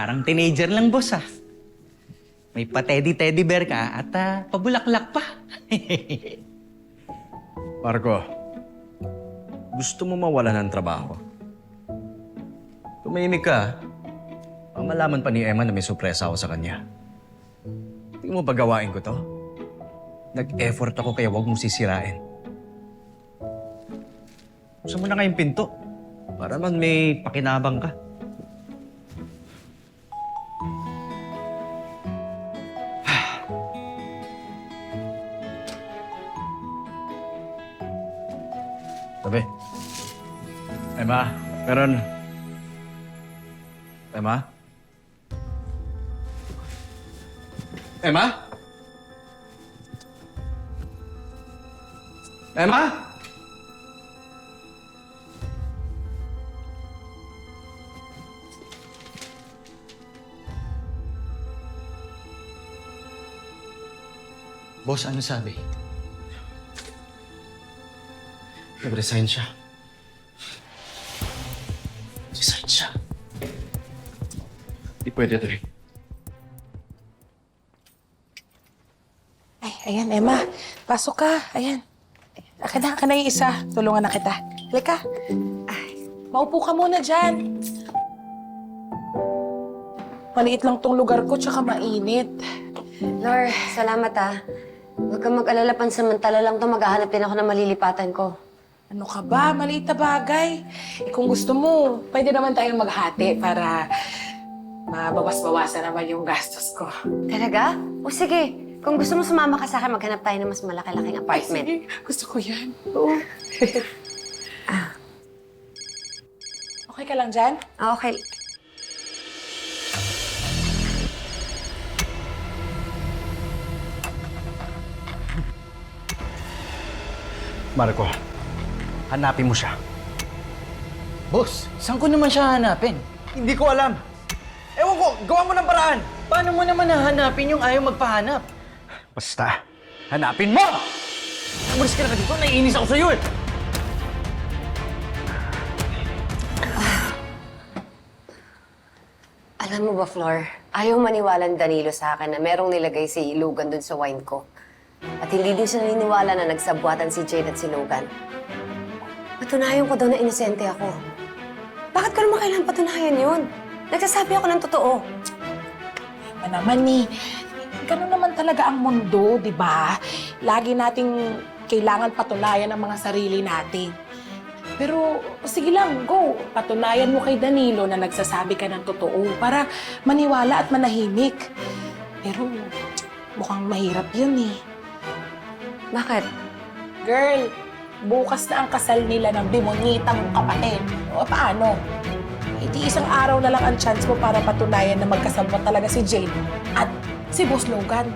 Parang teenager lang, boss, ah. May pa-teddy-teddy bear ka at pabulaklak pa. Marco, gusto mo mawala ng trabaho? Tumahimik ka. Ang malaman pa ni Emma na may sorpresa ako sa kanya. Tingin mo pagawain ko to? Nag-effort ako kaya huwag mong sisirain. Buksan mo na nga yung pinto. Para man may pakinabang ka. Tabi. Emma, meron. Emma? Emma? Emma? Boss, ano sabi? Nag-resign siya. Resign siya. Di pwede to eh. Ay, ayan, Emma. Pasok ka. Ayan. Akin na yung isa. Tulungan na kita. Halika. Ay, maupo ka muna dyan. Maliit lang tong lugar ko, tsaka mainit. Lor, salamat ah. Huwag kang mag-alala, pansamantala lang to, maghahanap din ako ng malilipatan ko. Ano ka ba? Maliit na bagay. Kung gusto mo, pwede naman tayong maghati para mabawas-bawasan naman yung gastos ko. Talaga? O sige, kung gusto mo sumama ka sa akin, maghanap tayo ng mas malaki-laking apartment. Ay, sige. Gusto ko yan. Oo. Okay ka lang dyan? Ah, okay. Marco, hanapin mo siya. Boss, saan ko naman siya hanapin? Hindi ko alam. Ewan ko, gawa mo ng paraan. Paano mo naman hahanapin yung ayaw magpahanap? Basta, hanapin mo! Umalis ka na dito, naiinis ako sa'yo eh! Alam mo ba, Flor, ayaw maniwala ni Danilo sa akin na merong nilagay si Logan dun sa wine ko. At hindi din siya naniniwala na nagsabwatan si Jade at si Logan. Patunayan ko daw na inosente ako. Bakit ko naman kailangan patunayan yun? Nagsasabi ako ng totoo. Ano naman eh. Ganun naman talaga ang mundo, di ba? Lagi nating kailangan patunayan ang mga sarili natin. Pero sige lang, go. Patunayan mo kay Danilo na nagsasabi ka ng totoo para maniwala at manahimik. Pero mukhang mahirap yun eh. Bakit? Girl, bukas na ang kasal nila ng bimonita mong kapatid. O paano? Hindi isang araw na lang ang chance mo para patunayan na magkasabot talaga si Jade at si Boss Logan.